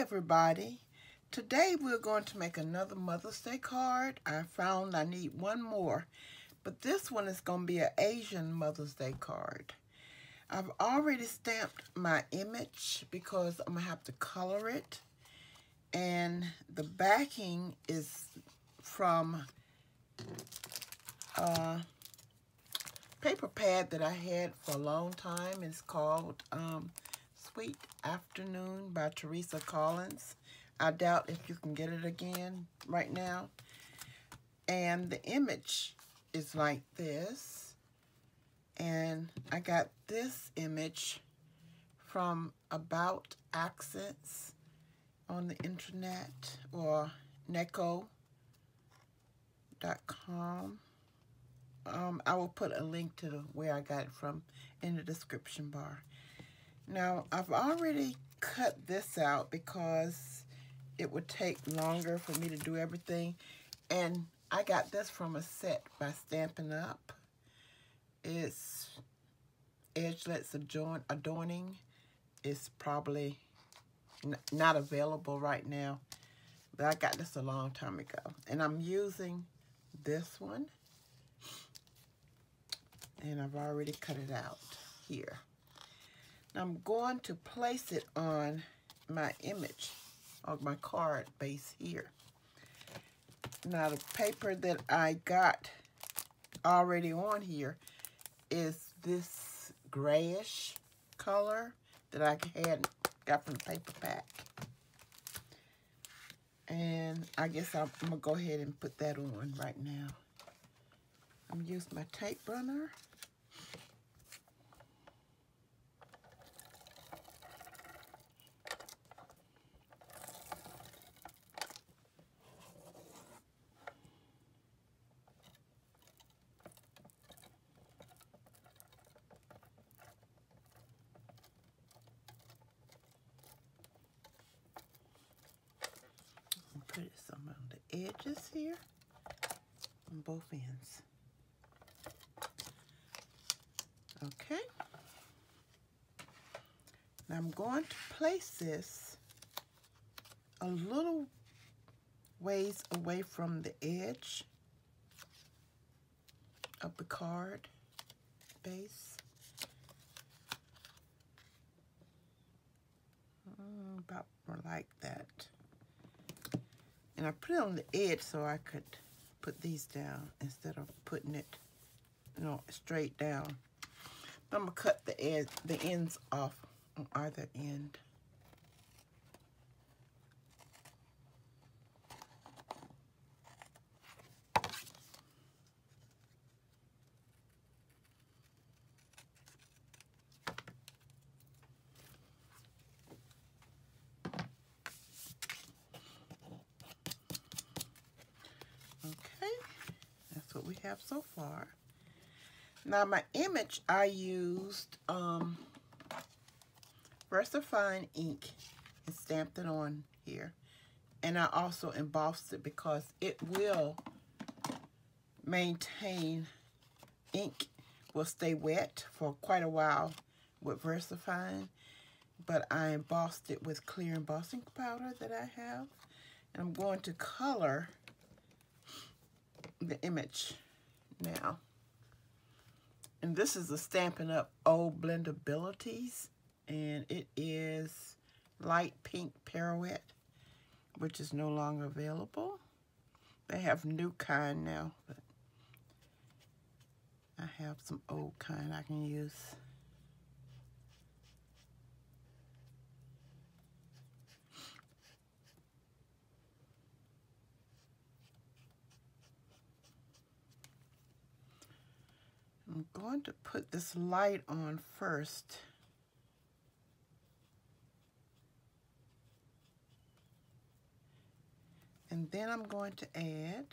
everybody. Today we're going to make another Mother's Day card. I found I need one more, but this one is going to be an Asian Mother's Day card. I've already stamped my image because I'm going to have to color it, and the backing is from a paper pad that I had for a long time. It's called Sweet Afternoon by Teresa Collins. I doubt if you can get it again right now. And the image is like this. And I got this image from About Accents on the internet, or neko.com. I will put a link to where I got it from in the description bar. Now, I've already cut this out because it would take longer for me to do everything. And I got this from a set by Stampin' Up. It's Edgelets Adorning. It's probably not available right now, but I got this a long time ago. And I'm using this one. And I've already cut it out here. I'm going to place it on my image, on my card base here. Now the paper that I got already on here is this grayish color that I got from the paper pack. And I guess I'm gonna go ahead and put that on right now. I'm gonna use my tape runner. Put some on the edges here, on both ends. Okay. Now I'm going to place this a little ways away from the edge of the card base. About like that. And I put it on the edge so I could put these down instead of putting it, straight down. I'm gonna cut the ends off on either end. That's what we have so far. Now my image, I used VersaFine ink and stamped it on here. And I also embossed it because it will maintain, ink will stay wet for quite a while with VersaFine. But I embossed it with clear embossing powder that I have. And I'm going to color the image now. And this is the Stampin' Up! Old Blendabilities, and it is light pink pirouette, which is no longer available. They have new kind now, but I have some old kind I can use. I'm going to put this light on first. And then I'm going to add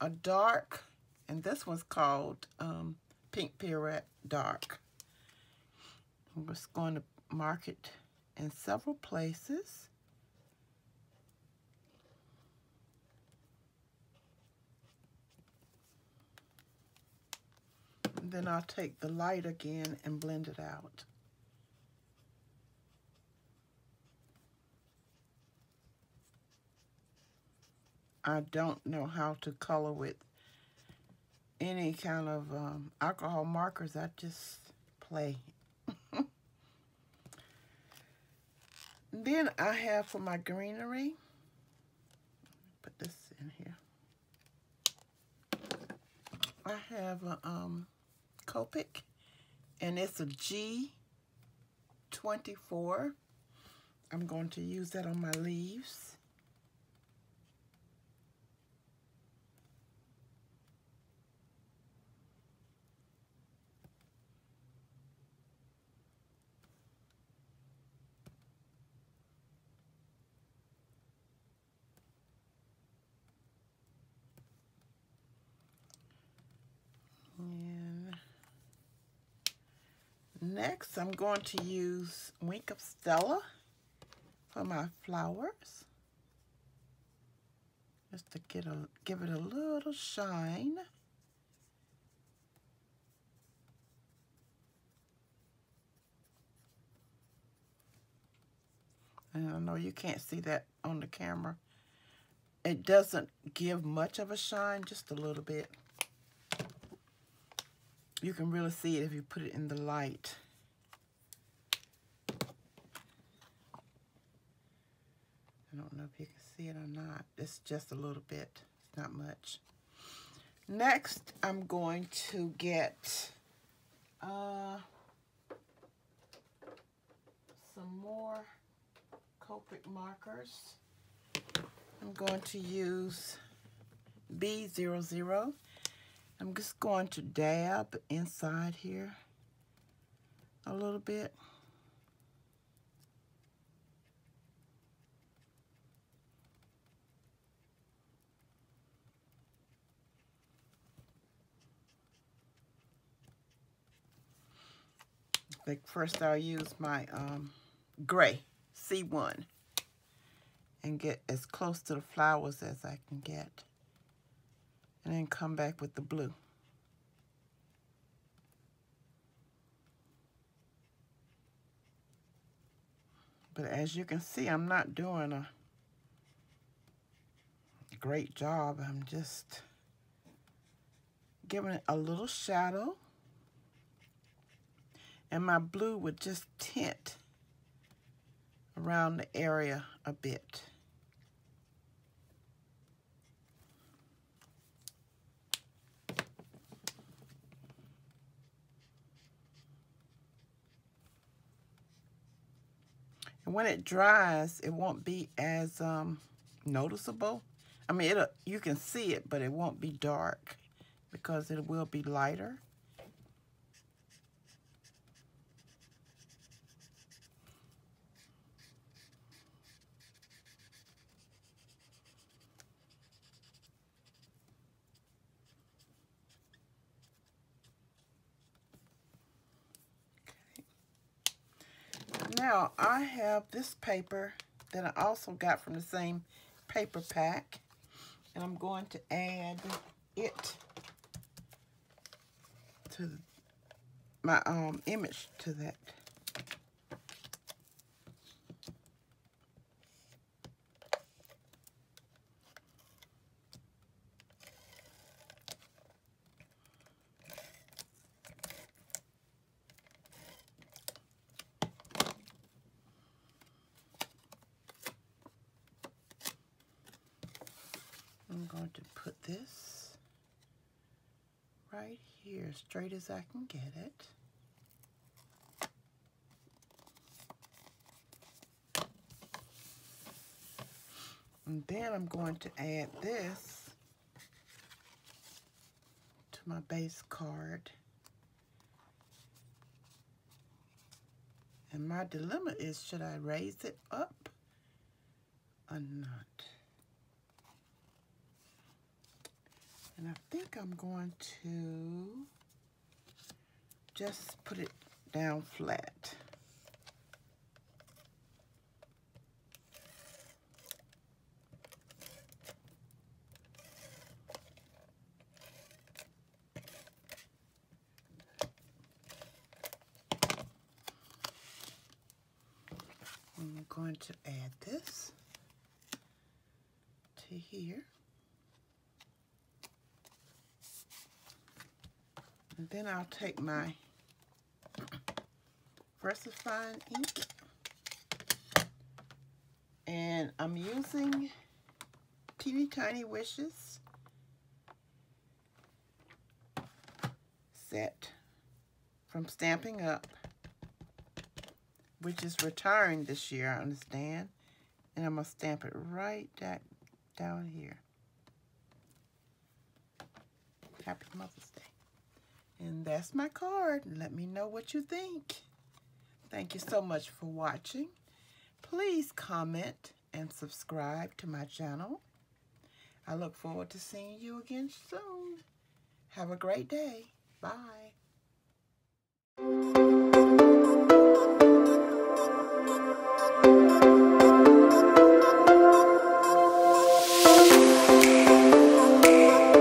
a dark, and this one's called Pink Pirouette Dark. I'm just going to mark it in several places. then I'll take the light again and blend it out. I don't know how to color with any kind of alcohol markers. I just play. Then I have for my greenery, put this in here. I have a Copic, and it's a G24. I'm going to use that on my leaves. And next, I'm going to use Wink of Stella for my flowers, just to give it a little shine. And I know you can't see that on the camera. It doesn't give much of a shine, just a little bit. You can really see it if you put it in the light. I don't know if you can see it or not. It's just a little bit. It's not much. Next, I'm going to get some more Copic markers. I'm going to use B00. I'm just going to dab inside here a little bit. Like first I'll use my gray C1 and get as close to the flowers as I can get. And then come back with the blue. But as you can see, I'm not doing a great job. I'm just giving it a little shadow. And my blue would just tint around the area a bit. And when it dries, it won't be as noticeable. I mean, you can see it, but it won't be dark because it will be lighter. Now, I have this paper that I also got from the same paper pack, and I'm going to add it to my image to that. I'm going to put this right here, straight as I can get it. And then I'm going to add this to my base card. And my dilemma is, should I raise it up or not? And I think I'm going to just put it down flat. to add this to here. And then I'll take my VersaFine ink, and I'm using Teeny Tiny Wishes set from Stampin' Up, which is retiring this year, I understand. And I'm going to stamp it right down here. Happy Mother's Day. And that's my card. Let me know what you think. Thank you so much for watching. Please comment and subscribe to my channel. I look forward to seeing you again soon. Have a great day. Bye.